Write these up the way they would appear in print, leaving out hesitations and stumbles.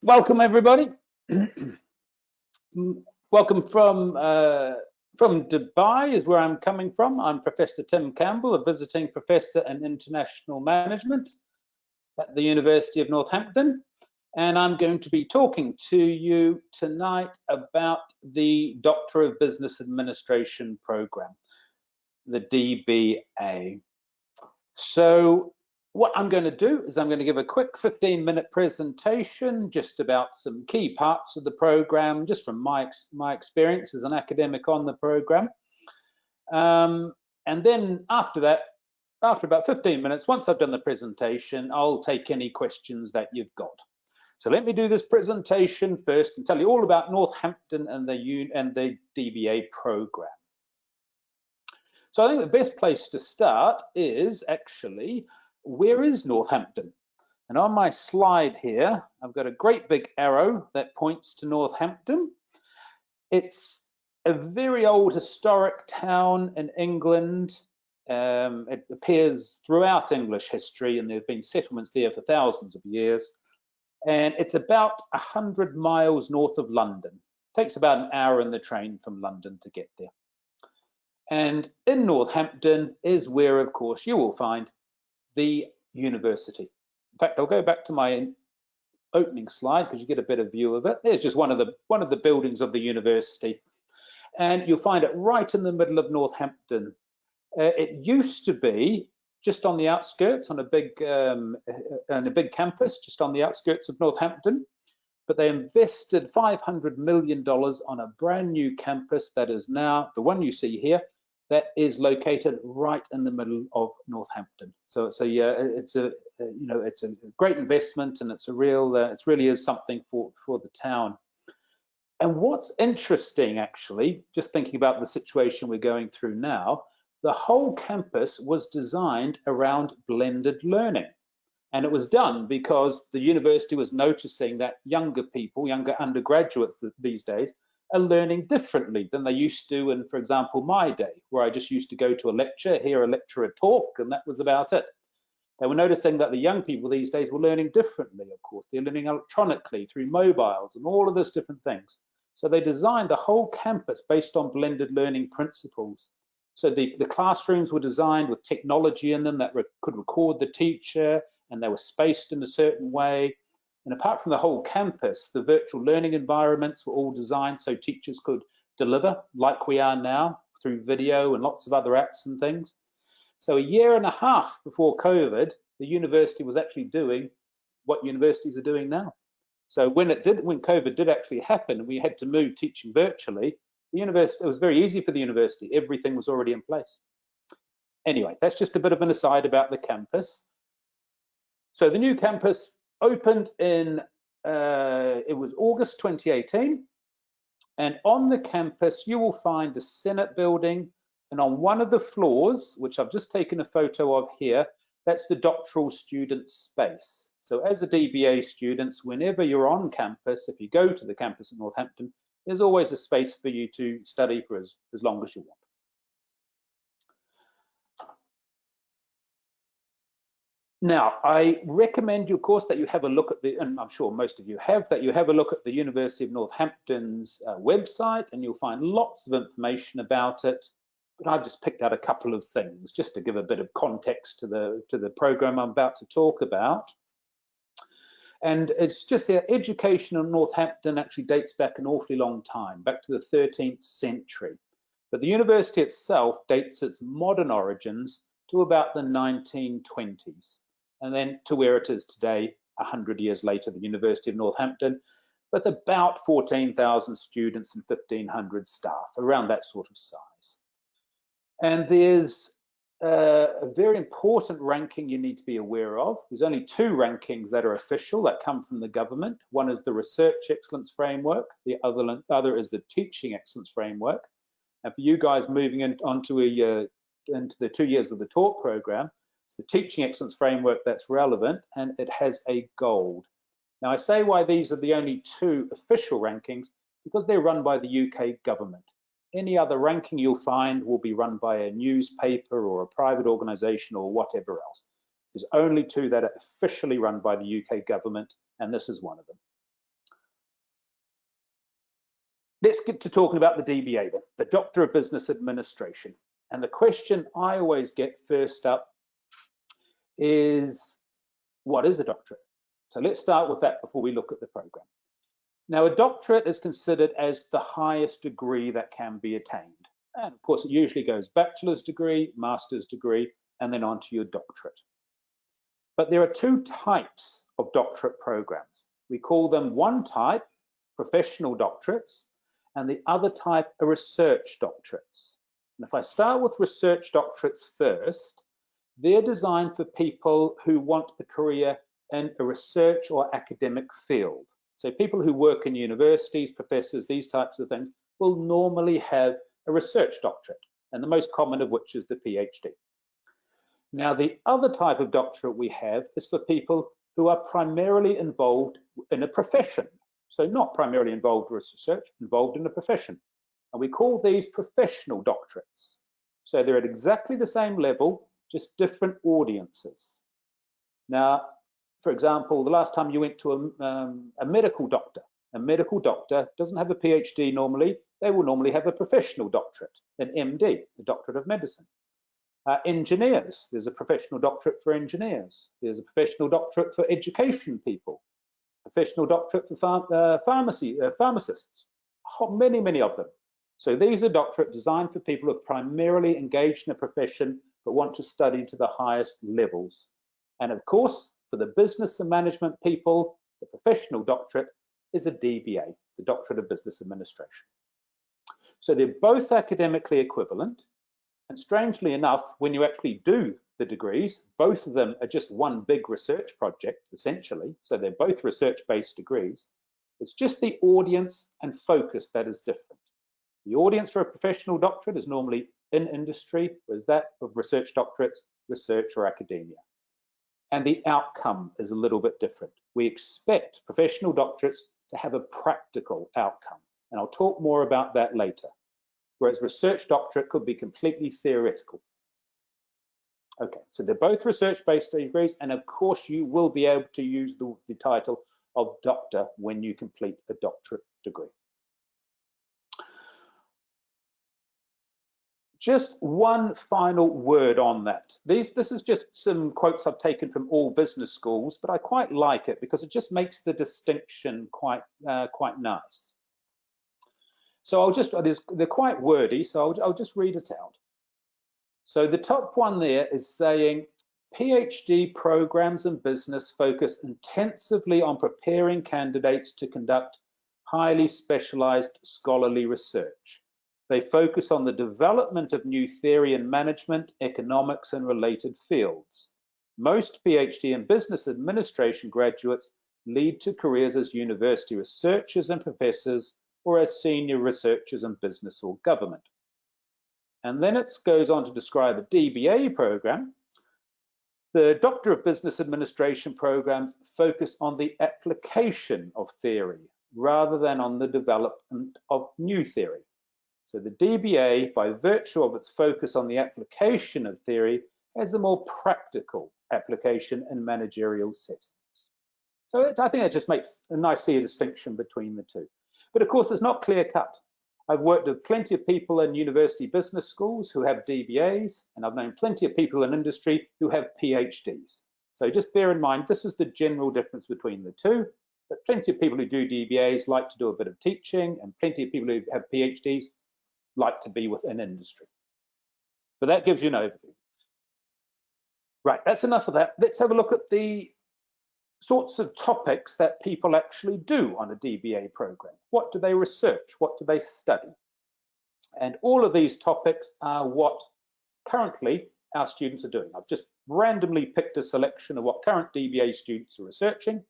Welcome, everybody. Welcome from Dubai is where I'm coming from. I'm Professor Tim Campbell, a visiting professor in international management at the University of Northampton, and I'm going to be talking to you tonight about the Doctor of Business Administration program, the DBA. So what I'm going to do is I'm going to give a quick 15-minute presentation just about some key parts of the program, just from my experience as an academic on the program. And then after that, after about 15 minutes, once I've done the presentation, I'll take any questions that you've got. So let me do this presentation first and tell you all about Northampton and the DBA program. So I think the best place to start is actually, where is Northampton? And on my slide here, I've got a great big arrow that points to Northampton. It's a very old historic town in England. It appears throughout English history, and there have been settlements there for thousands of years. And it's about 100 miles north of London. It takes about an hour in the train from London to get there. And in Northampton is where, of course, you will find the university. In fact, I'll go back to my opening slide because you get a better view of it. There's just one of the buildings of the university, and you'll find it right in the middle of Northampton. It used to be just on the outskirts, on a big campus, just on the outskirts of Northampton. But they invested $500 million on a brand new campus that is now the one you see here, that is located right in the middle of Northampton. So it's a great investment, and it's a real it really is something for the town. And what's interesting, actually, just thinking about the situation we're going through now, the whole campus was designed around blended learning. And it was done because the university was noticing that younger people, younger undergraduates these days, are learning differently than they used to in, for example, my day, where I just used to go to a lecture, hear a lecturer talk, and that was about it. They were noticing that the young people these days were learning differently, of course. They're learning electronically through mobiles and all of those different things. So they designed the whole campus based on blended learning principles. So the classrooms were designed with technology in them that could record the teacher, and they were spaced in a certain way. And apart from the whole campus, the virtual learning environments were all designed so teachers could deliver like we are now through video and lots of other apps and things. So a year and a half before COVID, the university was actually doing what universities are doing now. So when COVID did actually happen and we had to move teaching virtually, the university, it was very easy for the university. Everything was already in place. Anyway, that's just a bit of an aside about the campus. So the new campus opened in, it was August 2018. And on the campus, you will find the Senate building. And on one of the floors, which I've just taken a photo of here, that's the doctoral student space. So as a DBA students, whenever you're on campus, if you go to the campus in Northampton, there's always a space for you to study for as long as you want. Now, I recommend you, of course, that you have a look at and I'm sure most of you have, that you have a look at the University of Northampton's website, and you'll find lots of information about it. But I've just picked out a couple of things just to give a bit of context to the program I'm about to talk about. And it's just that education in Northampton actually dates back an awfully long time, back to the 13th century. But the university itself dates its modern origins to about the 1920s, and then to where it is today, 100 years later, the University of Northampton, with about 14,000 students and 1,500 staff, around that sort of size. And there's a very important ranking you need to be aware of. There's only two rankings that are official that come from the government. One is the Research Excellence Framework. The other is the Teaching Excellence Framework. And for you guys moving into the 2 years of the talk program, it's the Teaching Excellence Framework that's relevant, and it has a gold. Now, I say why these are the only two official rankings, because they're run by the UK government. Any other ranking you'll find will be run by a newspaper or a private organisation or whatever else. There's only two that are officially run by the UK government, and this is one of them. Let's get to talking about the DBA then, the Doctor of Business Administration. And the question I always get first up is, what is a doctorate? So let's start with that before we look at the program. Now, a doctorate is considered as the highest degree that can be attained. And of course, it usually goes bachelor's degree, master's degree, and then on to your doctorate. But there are two types of doctorate programs. We call them one type, professional doctorates, and the other type are research doctorates. And if I start with research doctorates first, they're designed for people who want a career in a research or academic field. So people who work in universities, professors, these types of things, will normally have a research doctorate, and the most common of which is the PhD. Now, the other type of doctorate we have is for people who are primarily involved in a profession. So not primarily involved with research, involved in a profession. And we call these professional doctorates. So they're at exactly the same level, just different audiences. Now, for example, the last time you went to a medical doctor doesn't have a PhD normally. They will normally have a professional doctorate, an MD, a doctorate of medicine. Engineers, there's a professional doctorate for engineers. There's a professional doctorate for education people, professional doctorate for pharmacists, many, many of them. So these are doctorates designed for people who are primarily engaged in a profession but want to study to the highest levels. And of course, for the business and management people, the professional doctorate is a DBA, the Doctorate of Business Administration. So they're both academically equivalent. And strangely enough, when you actually do the degrees, both of them are just one big research project, essentially. So they're both research-based degrees. It's just the audience and focus that is different. The audience for a professional doctorate is normally in industry, whereas that of research doctorates, research or academia. And the outcome is a little bit different. We expect professional doctorates to have a practical outcome. And I'll talk more about that later. Whereas research doctorate could be completely theoretical. Okay, so they're both research-based degrees, and of course you will be able to use the title of doctor when you complete a doctorate degree. Just one final word on that. This is just some quotes I've taken from all business schools, but I quite like it because it just makes the distinction quite nice. So they're quite wordy, so I'll just read it out. So the top one there is saying, PhD programs in business focus intensively on preparing candidates to conduct highly specialized scholarly research. They focus on the development of new theory in management, economics, and related fields. Most PhD in business administration graduates lead to careers as university researchers and professors, or as senior researchers in business or government. And then it goes on to describe a DBA program. The Doctor of Business Administration programs focus on the application of theory rather than on the development of new theory. So the DBA, by virtue of its focus on the application of theory, has a more practical application in managerial settings. So I think that just makes a nice clear distinction between the two. But of course, it's not clear cut. I've worked with plenty of people in university business schools who have DBAs, and I've known plenty of people in industry who have PhDs. So just bear in mind, this is the general difference between the two. But plenty of people who do DBAs like to do a bit of teaching, and plenty of people who have PhDs like to be within industry. But that gives you an overview. Right, that's enough of that. Let's have a look at the sorts of topics that people actually do on a DBA program. What do they research? What do they study? And all of these topics are what currently our students are doing. I've just randomly picked a selection of what current DBA students are researching,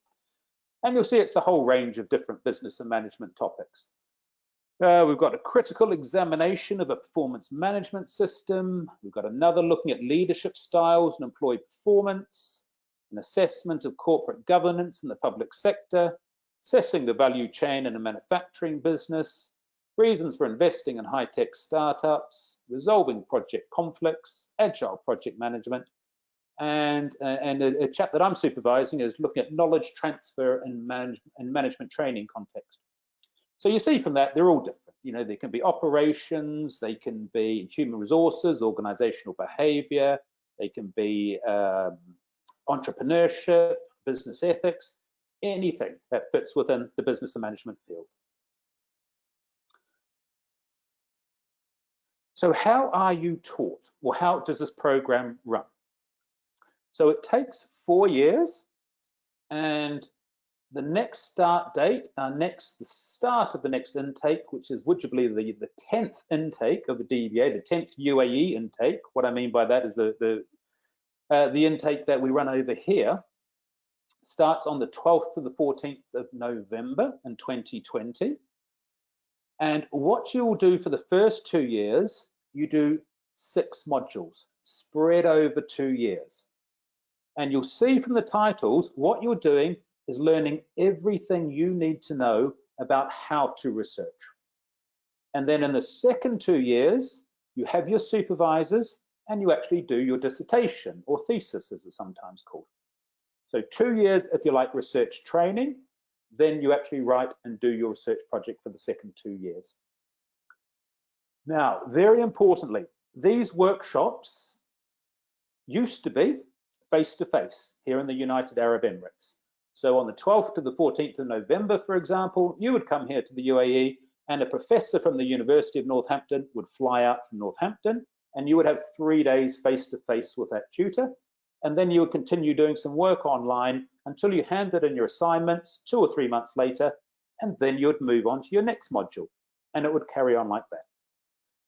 and you'll see it's a whole range of different business and management topics. We've got a critical examination of a performance management system. We've got another looking at leadership styles and employee performance, an assessment of corporate governance in the public sector, assessing the value chain in a manufacturing business, reasons for investing in high-tech startups, resolving project conflicts, agile project management, and a chap that I'm supervising is looking at knowledge transfer and management training context. So you see from that, they're all different. You know, they can be operations, they can be human resources, organizational behavior, they can be entrepreneurship, business ethics, anything that fits within the business and management field. So how are you taught? Well, how does this program run? So it takes 4 years, and the next start date, the start of the next intake, which is, would you believe, the 10th intake of the DBA, the 10th UAE intake. What I mean by that is the intake that we run over here starts on the 12th to the 14th of November in 2020. And what you will do for the first 2 years, you do 6 modules spread over 2 years. And you'll see from the titles, what you're doing is learning everything you need to know about how to research. And then in the second 2 years, you have your supervisors and you actually do your dissertation, or thesis as it's sometimes called. So 2 years, if you like, research training, then you actually write and do your research project for the second 2 years. Now, very importantly, these workshops used to be face-to-face here in the United Arab Emirates. So on the 12th to the 14th of November, for example, you would come here to the UAE and a professor from the University of Northampton would fly out from Northampton, and you would have 3 days face-to-face with that tutor. And then you would continue doing some work online until you handed in your assignments 2 or 3 months later, and then you would move on to your next module, and it would carry on like that.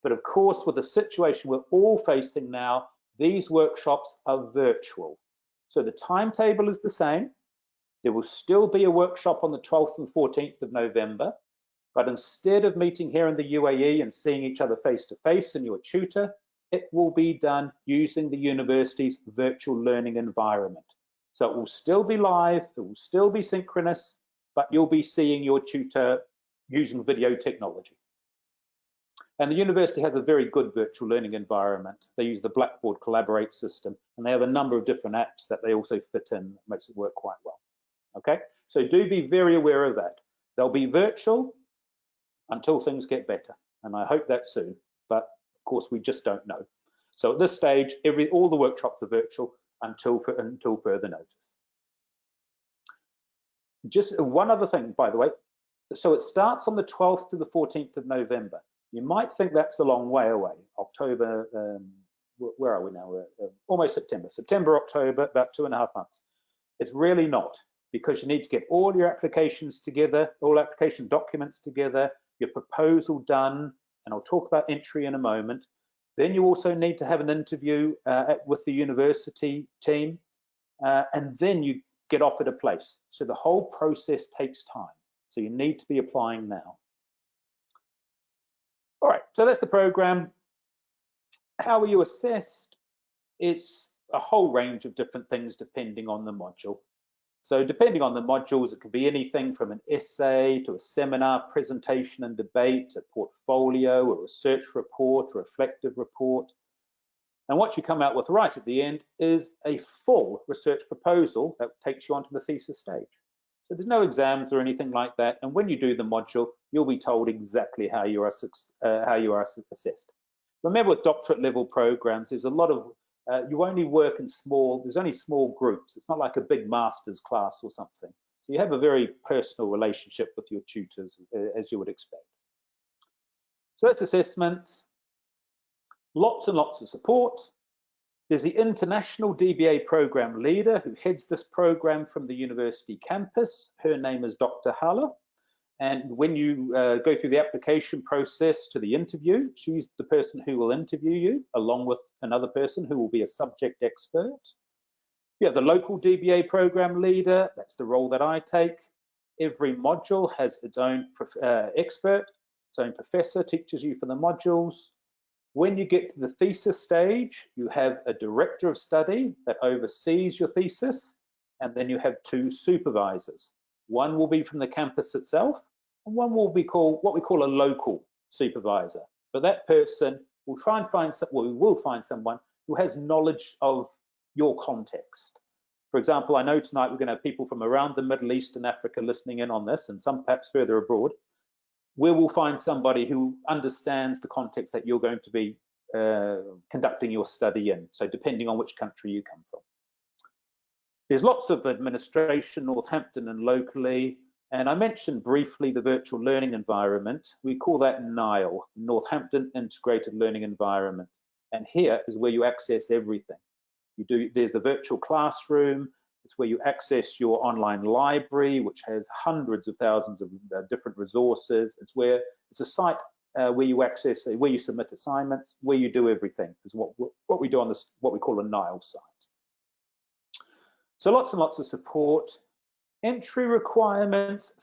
But of course, with the situation we're all facing now, these workshops are virtual. So the timetable is the same. There will still be a workshop on the 12th and 14th of November, but instead of meeting here in the UAE and seeing each other face-to-face and your tutor, it will be done using the university's virtual learning environment. So it will still be live, it will still be synchronous, but you'll be seeing your tutor using video technology. And the university has a very good virtual learning environment. They use the Blackboard Collaborate system, and they have a number of different apps that they also fit in, makes it work quite well. Okay, so do be very aware of that. They'll be virtual until things get better, and I hope that soon, but of course we just don't know. So at this stage, all the workshops are virtual until further notice. Just one other thing, by the way. So it starts on the 12th to the 14th of November. You might think that's a long way away. October, where are we now? We're almost September. September, October, about 2.5 months. It's really not, because you need to get all your applications together, all application documents together, your proposal done, and I'll talk about entry in a moment. Then you also need to have an interview with the university team, and then you get offered a place. So the whole process takes time. So you need to be applying now. All right, so that's the program. How are you assessed? It's a whole range of different things depending on the module. So depending on the modules, it could be anything from an essay to a seminar, presentation and debate, a portfolio, a research report, a reflective report. And what you come out with right at the end is a full research proposal that takes you onto the thesis stage. So there's no exams or anything like that. And when you do the module, you'll be told exactly how you are assessed. Remember, with doctorate level programs, there's a lot of you only work in there's only small groups. It's not like a big master's class or something. So you have a very personal relationship with your tutors, as you would expect. So that's assessment. Lots and lots of support. There's the international DBA program leader who heads this program from the university campus. Her name is Dr. Hala. And when you go through the application process to the interview, she's the person who will interview you, along with another person who will be a subject expert. You have the local DBA program leader. That's the role that I take. Every module has its own expert, its own professor teaches you for the modules. When you get to the thesis stage, you have a director of study that oversees your thesis, and then you have 2 supervisors. One will be from the campus itself, and one will be what we call a local supervisor. But that person will try and find we will find someone who has knowledge of your context. For example, I know tonight we're going to have people from around the Middle East and Africa listening in on this, and some perhaps further abroad. we will find somebody who understands the context that you're going to be conducting your study in, so depending on which country you come from. There's lots of administration, Northampton and locally, and I mentioned briefly the virtual learning environment. We call that NILE, Northampton Integrated Learning Environment. And here is where you access everything. There's the virtual classroom. It's where you access your online library, which has hundreds of thousands of different resources. It's a site where you access, where you submit assignments, where you do everything. Is what we do on this, what we call a NILE site. So lots and lots of support. Entry requirements.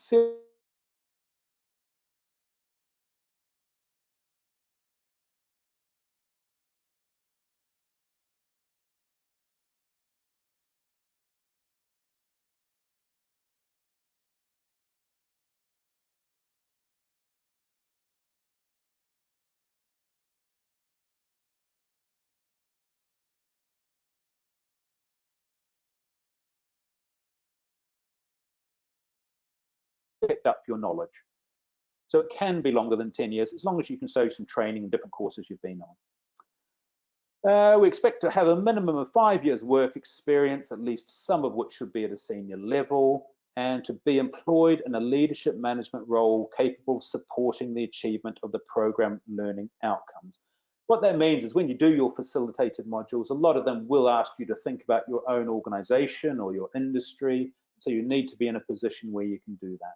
Picked up your knowledge. So it can be longer than 10 years, as long as you can show some training in different courses you've been on. We expect to have a minimum of 5 years work experience, at least some of which should be at a senior level, and to be employed in a leadership management role capable of supporting the achievement of the program learning outcomes. What that means is when you do your facilitated modules, a lot of them will ask you to think about your own organization or your industry, so you need to be in a position where you can do that.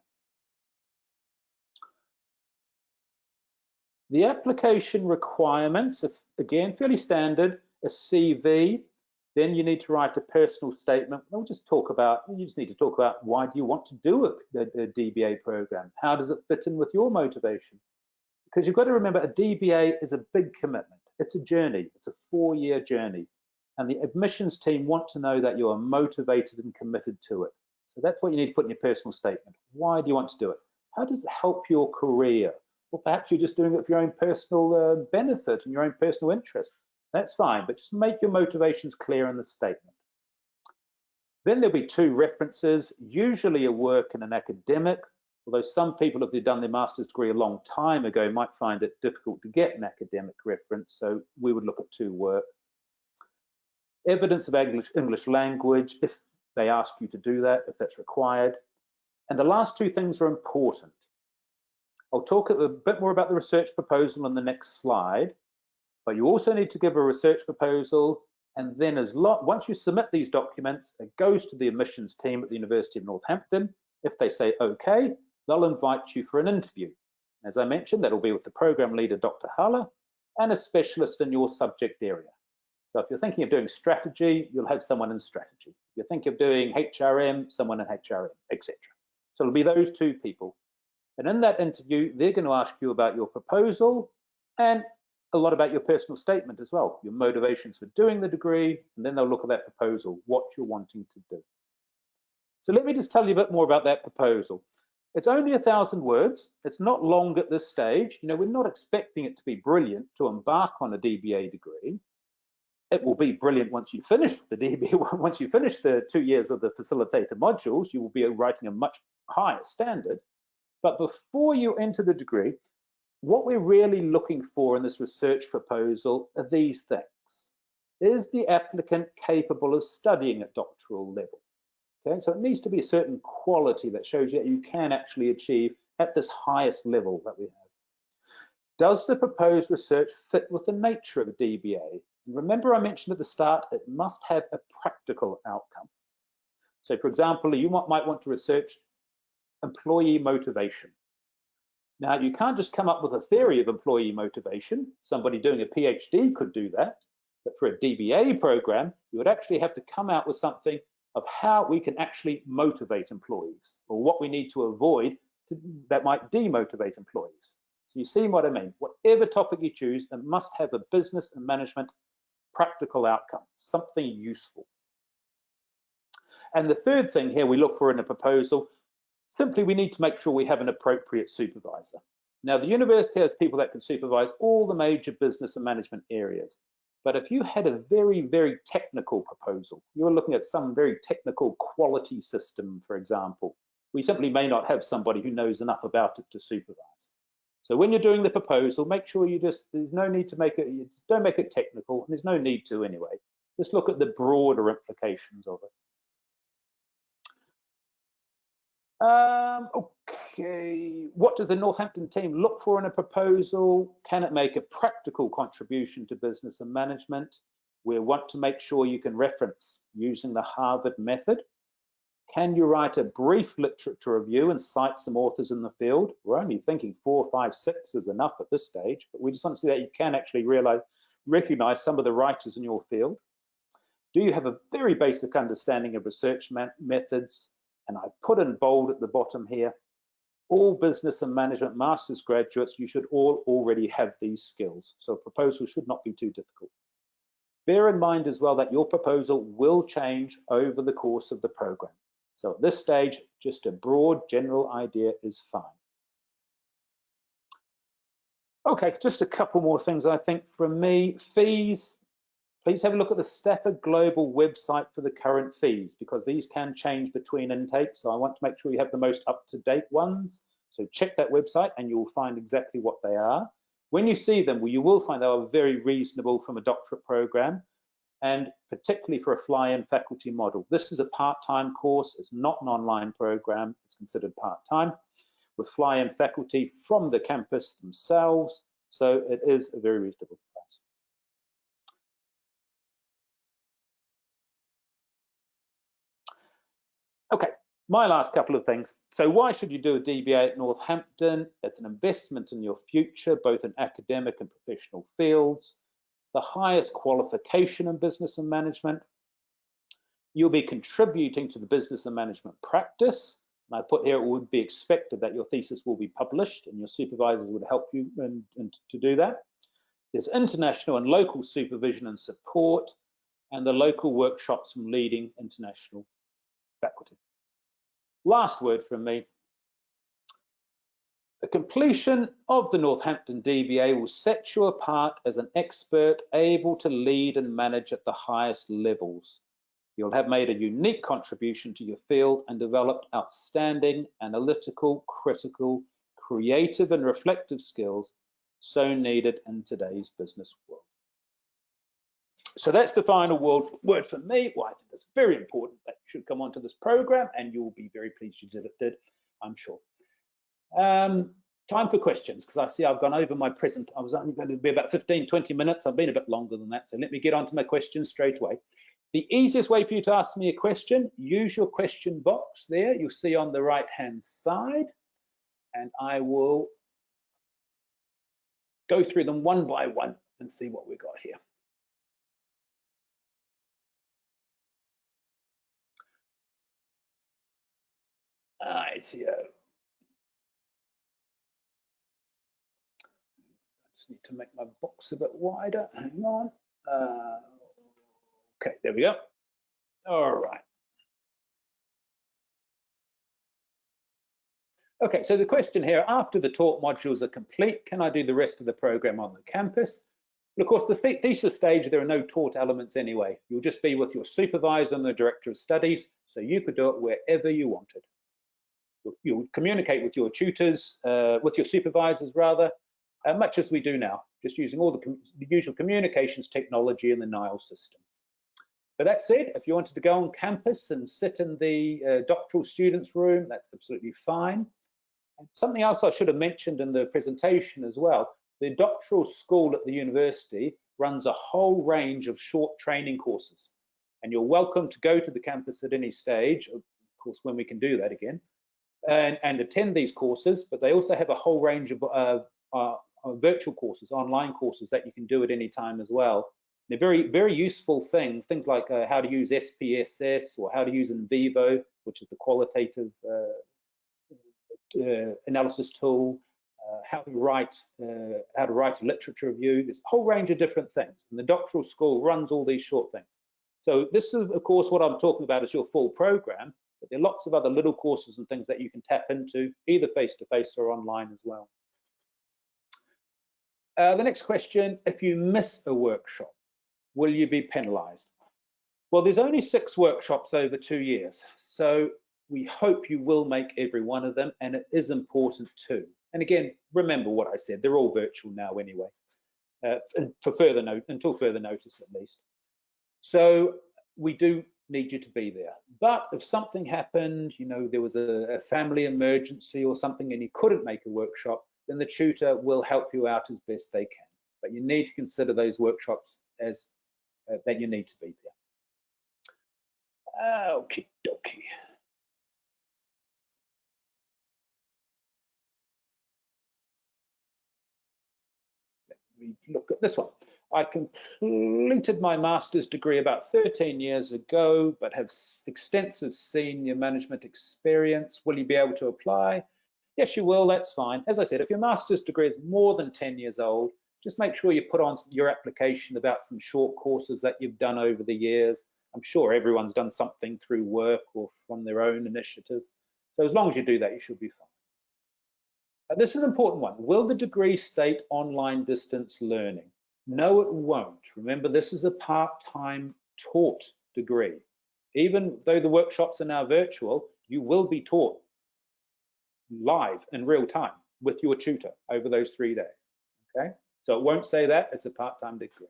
The application requirements, again, fairly standard, a CV, then you need to write a personal statement. You just need to talk about why do you want to do a DBA program? How does it fit in with your motivation? Because you've got to remember, a DBA is a big commitment. It's a journey, it's a 4-year journey. And the admissions team want to know that you are motivated and committed to it. So that's what you need to put in your personal statement. Why do you want to do it? How does it help your career? Or perhaps you're just doing it for your own personal benefit and your own personal interest. That's fine, but just make your motivations clear in the statement. Then there'll be 2 references, usually a work and an academic, although some people, if they've done their master's degree a long time ago, might find it difficult to get an academic reference, so we would look at 2 work. Evidence of English language, if they ask you to do that, if that's required. And the last 2 things are important. I'll talk a bit more about the research proposal on the next slide, but you also need to give a research proposal, and then once you submit these documents, it goes to the admissions team at the University of Northampton. If they say okay, they'll invite you for an interview. As I mentioned, that'll be with the program leader, Dr. Haller, and a specialist in your subject area. So if you're thinking of doing strategy, you'll have someone in strategy. If you think of doing HRM, someone in HRM, etc. So it'll be those 2 people. And in that interview, they're going to ask you about your proposal and a lot about your personal statement as well, your motivations for doing the degree, and then they'll look at that proposal, what you're wanting to do. So let me just tell you a bit more about that proposal. It's only 1,000 words. It's not long at this stage. You know, we're not expecting it to be brilliant to embark on a DBA degree. It will be brilliant once you finish the DBA. Once you finish the 2 years of the facilitator modules, you will be writing a much higher standard. But before you enter the degree, what we're really looking for in this research proposal are these things. Is the applicant capable of studying at doctoral level? Okay, so it needs to be a certain quality that shows you that you can actually achieve at this highest level that we have. Does the proposed research fit with the nature of a DBA? And remember I mentioned at the start, it must have a practical outcome. So for example, you might want to research employee motivation. Now, you can't just come up with a theory of employee motivation. Somebody doing a PhD could do that. But for a DBA program, you would actually have to come out with something of how we can actually motivate employees, or what we need to avoid that might demotivate employees. So you see what I mean? Whatever topic you choose, it must have a business and management practical outcome, something useful. And the third thing here we look for in a proposal, simply we need to make sure we have an appropriate supervisor. Now, the university has people that can supervise all the major business and management areas. But if you had a very, very technical proposal, you're looking at some very technical quality system, for example, we simply may not have somebody who knows enough about it to supervise. So when you're doing the proposal, make sure there's no need to make it, don't make it technical, and there's no need to anyway. Just look at the broader implications of it. Okay, what does the Northampton team look for in a proposal? Can it make a practical contribution to business and management? We want to make sure you can reference using the Harvard method. Can you write a brief literature review and cite some authors in the field? We're only thinking 4, 5, 6 is enough at this stage, but we just want to see that you can actually recognize some of the writers in your field. Do you have a very basic understanding of research methods? And I put in bold at the bottom here, all business and management master's graduates, you should all already have these skills. So a proposal should not be too difficult. Bear in mind as well that your proposal will change over the course of the program. So at this stage, just a broad general idea is fine. Okay, just a couple more things I think from me. Fees, please have a look at the Stafford Global website for the current fees, because these can change between intakes. So I want to make sure you have the most up-to-date ones. So check that website and you'll find exactly what they are. When you see them, well, you will find they are very reasonable from a doctorate program, and particularly for a fly-in faculty model. This is a part-time course. It's not an online program. It's considered part-time with fly-in faculty from the campus themselves. So it is a very reasonable price. Okay, my last couple of things. So why should you do a DBA at Northampton? It's an investment in your future, both in academic and professional fields. The highest qualification in business and management. You'll be contributing to the business and management practice. And I put here, it would be expected that your thesis will be published and your supervisors would help you to do that. There's international and local supervision and support, and the local workshops from leading international faculty. Last word from me. The completion of the Northampton DBA will set you apart as an expert able to lead and manage at the highest levels. You'll have made a unique contribution to your field and developed outstanding analytical, critical, creative and reflective skills so needed in today's business world. So that's the final word for me. Well, I think it's very important that you should come onto this program, and you'll be very pleased you did, I'm sure. Time for questions, because I see I've gone over my present. I was only going to be about 15, 20 minutes. I've been a bit longer than that, so let me get on to my questions straight away. The easiest way for you to ask me a question, use your question box there. You'll see on the right-hand side, and I will go through them one by one and see what we've got here. Right here. Need to make my box a bit wider. Hang on. Okay, there we go. All right. Okay, so the question here, after the taught modules are complete, can I do the rest of the program on the campus? Well, of course, the thesis stage, there are no taught elements anyway. You'll just be with your supervisor and the director of studies, so you could do it wherever you wanted. You'll communicate with your tutors, with your supervisors rather, much as we do now, just using all the usual communications technology in the NILE systems. But that said, if you wanted to go on campus and sit in the doctoral students' room, that's absolutely fine. And something else I should have mentioned in the presentation as well, the doctoral school at the university runs a whole range of short training courses. And you're welcome to go to the campus at any stage, of course, when we can do that again, and attend these courses, but they also have a whole range of virtual courses, online courses that you can do at any time as well. They're very, very useful things like how to use SPSS or how to use NVivo, which is the qualitative analysis tool, how to write a literature review. There's a whole range of different things, and the doctoral school runs all these short things. So this is, of course, what I'm talking about is your full program, but there are lots of other little courses and things that you can tap into, either face-to-face or online as well. The next question, if you miss a workshop, will you be penalized? Well, there's only 6 workshops over 2 years, so we hope you will make every one of them, and it is important too. And again, remember what I said, they're all virtual now anyway, until further notice at least. So we do need you to be there. But if something happened, you know, there was a family emergency or something and you couldn't make a workshop, then the tutor will help you out as best they can. But you need to consider those workshops as that you need to be there. Okie dokie. Let me look at this one. I completed my master's degree about 13 years ago, but have extensive senior management experience. Will you be able to apply? Yes, you will, that's fine. As I said, if your master's degree is more than 10 years old, just make sure you put on your application about some short courses that you've done over the years. I'm sure everyone's done something through work or from their own initiative. So as long as you do that, you should be fine. And this is an important one. Will the degree state online distance learning? No, it won't. Remember, this is a part-time taught degree. Even though the workshops are now virtual, you will be taught live in real time with your tutor over those 3 days, okay? So it won't say that, it's a part-time degree.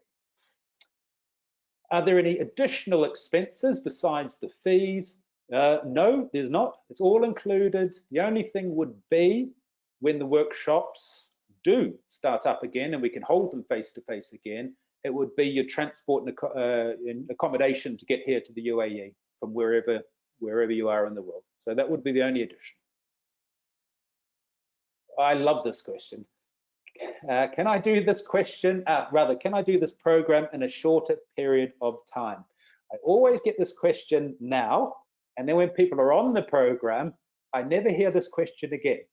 Are there any additional expenses besides the fees? No, there's not. It's all included. The only thing would be when the workshops do start up again and we can hold them face-to-face again, it would be your transport and accommodation to get here to the UAE from wherever you are in the world. So that would be the only addition. I love this question. Can I do this question, can I do this program in a shorter period of time? I always get this question now, and then when people are on the program, I never hear this question again.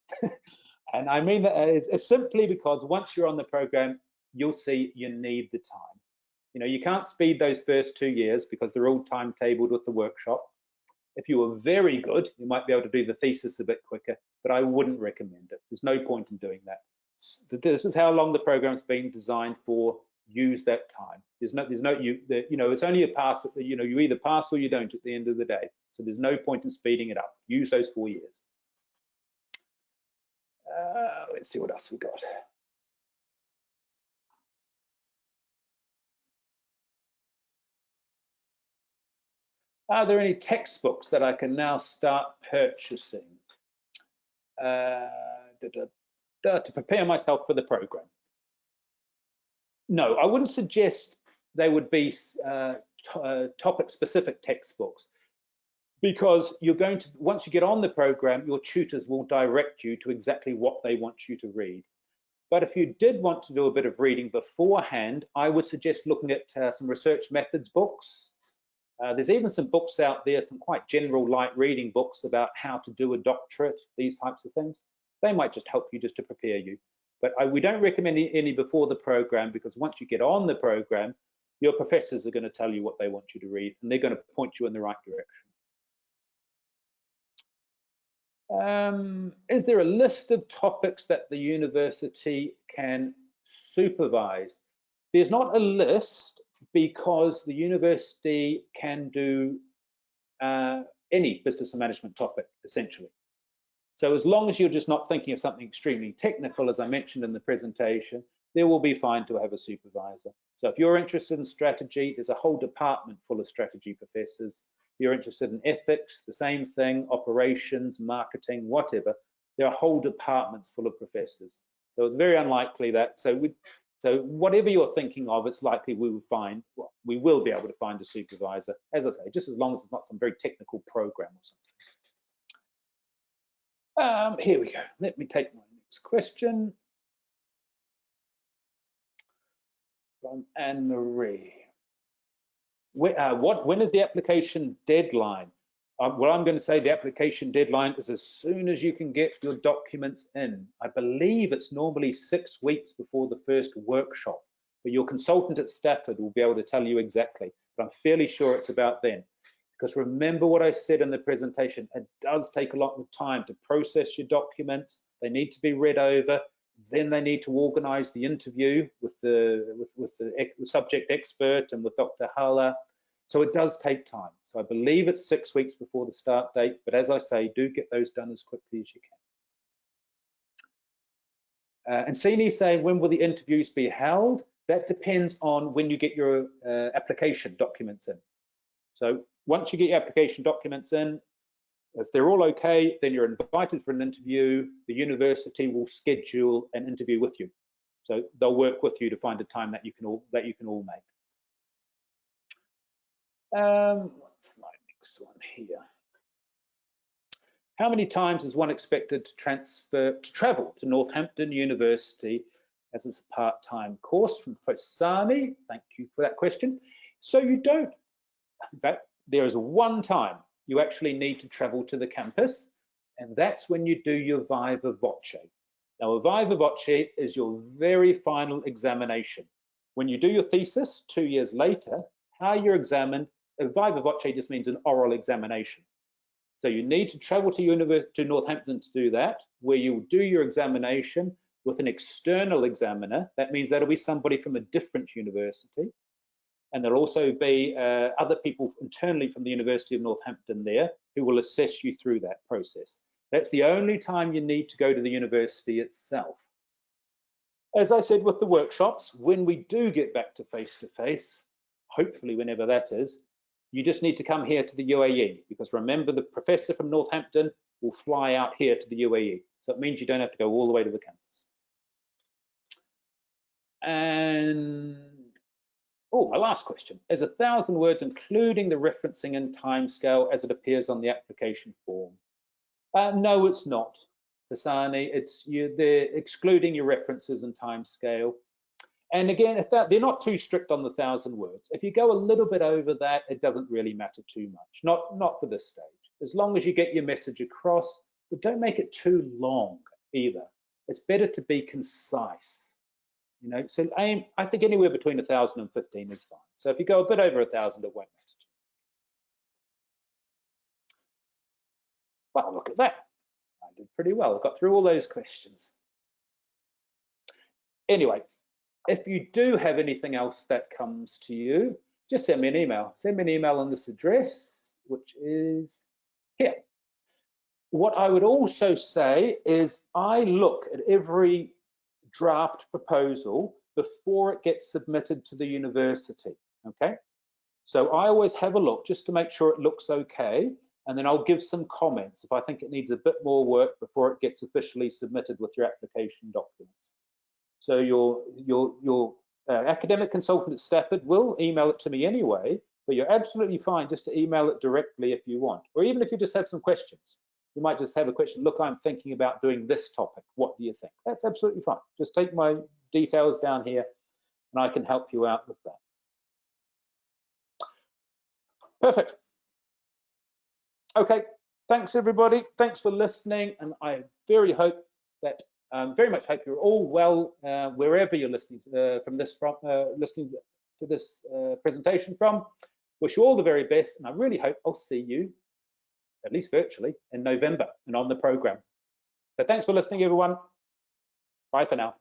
And I mean that it's simply because once you're on the program, you'll see you need the time. You know, you can't speed those first 2 years because they're all timetabled with the workshop. If you were very good, you might be able to do the thesis a bit quicker, but I wouldn't recommend it. There's no point in doing that. This is how long the program's been designed for. Use that time. There's no you know, it's only a pass. You know, you either pass or you don't at the end of the day. So there's no point in speeding it up. Use those 4 years. Let's see what else we got. Are there any textbooks that I can now start purchasing to prepare myself for the program? No, I wouldn't suggest they would be topic-specific textbooks, because you're going to, once you get on the program, your tutors will direct you to exactly what they want you to read. But if you did want to do a bit of reading beforehand, I would suggest looking at some research methods books. There's even some books out there, some quite general light reading books about how to do a doctorate, these types of things. They might just help you just to prepare you. But we don't recommend any before the program, because once you get on the program, your professors are going to tell you what they want you to read, and they're going to point you in the right direction. Is there a list of topics that the university can supervise? There's not a list, because the university can do any business and management topic, essentially. So as long as you're just not thinking of something extremely technical, as I mentioned in the presentation, they will be fine to have a supervisor. So if you're interested in strategy, there's a whole department full of strategy professors. If you're interested in ethics, the same thing, operations, marketing, whatever, there are whole departments full of professors. So it's very unlikely that, so whatever you're thinking of, it's likely we will be able to find a supervisor, as I say, just as long as it's not some very technical program or something. Here we go. Let me take my next question from Anne-Marie. When is the application deadline? Well, I'm going to say the application deadline is as soon as you can get your documents in. I believe it's normally 6 weeks before the first workshop, but your consultant at Stafford will be able to tell you exactly, but I'm fairly sure it's about then. Because remember what I said in the presentation, it does take a lot of time to process your documents. They need to be read over. Then they need to organize the interview with the subject expert and with Dr. Haller. So it does take time. So I believe it's 6 weeks before the start date, but as I say, do get those done as quickly as you can. And Sini saying, when will the interviews be held? That depends on when you get your application documents in. So once you get your application documents in, if they're all okay, then you're invited for an interview. The university will schedule an interview with you. So they'll work with you to find a time that you can all make. What's my next one here? How many times is one expected to travel to Northampton University as a part-time course? From Fasani, thank you for that question. So you don't, in fact, there is one time you actually need to travel to the campus, and that's when you do your viva voce. Now, a viva voce is your very final examination. When you do your thesis 2 years later, how you're examined, a viva voce just means an oral examination. So you need to travel to Northampton to do that, where you do your examination with an external examiner. That means that'll be somebody from a different university. And there'll also be other people internally from the University of Northampton there who will assess you through that process. That's the only time you need to go to the university itself. As I said with the workshops, when we do get back to face-to-face, hopefully whenever that is, you just need to come here to the UAE, because remember, the professor from Northampton will fly out here to the UAE. So it means you don't have to go all the way to the campus. And, oh, my last question. Is 1,000 words including the referencing and timescale as it appears on the application form? No, it's not, Hasani. They're excluding your references and timescale. And again, they're not too strict on the 1,000 words. If you go a little bit over that, it doesn't really matter too much. Not for this stage. As long as you get your message across, but don't make it too long either. It's better to be concise. You know, so I think anywhere between 1,000 and 15 is fine. So if you go a bit over 1,000, it won't matter too much. Well, look at that. I did pretty well. I got through all those questions. Anyway, if you do have anything else that comes to you, just send me an email. Send me an email on this address, which is here. What I would also say is I look at every draft proposal before it gets submitted to the university, okay? So I always have a look just to make sure it looks okay, and then I'll give some comments if I think it needs a bit more work before it gets officially submitted with your application documents. So your academic consultant at Stafford will email it to me anyway, but you're absolutely fine just to email it directly if you want, or even if you just have some questions. You might just have a question, look, I'm thinking about doing this topic. What do you think? That's absolutely fine. Just take my details down here and I can help you out with that. Perfect. Okay, thanks everybody. Thanks for listening, and I very much hope you're all well wherever you're listening listening to this presentation from. Wish you all the very best, and I really hope I'll see you, at least virtually, in November and on the program. So thanks for listening, everyone. Bye for now.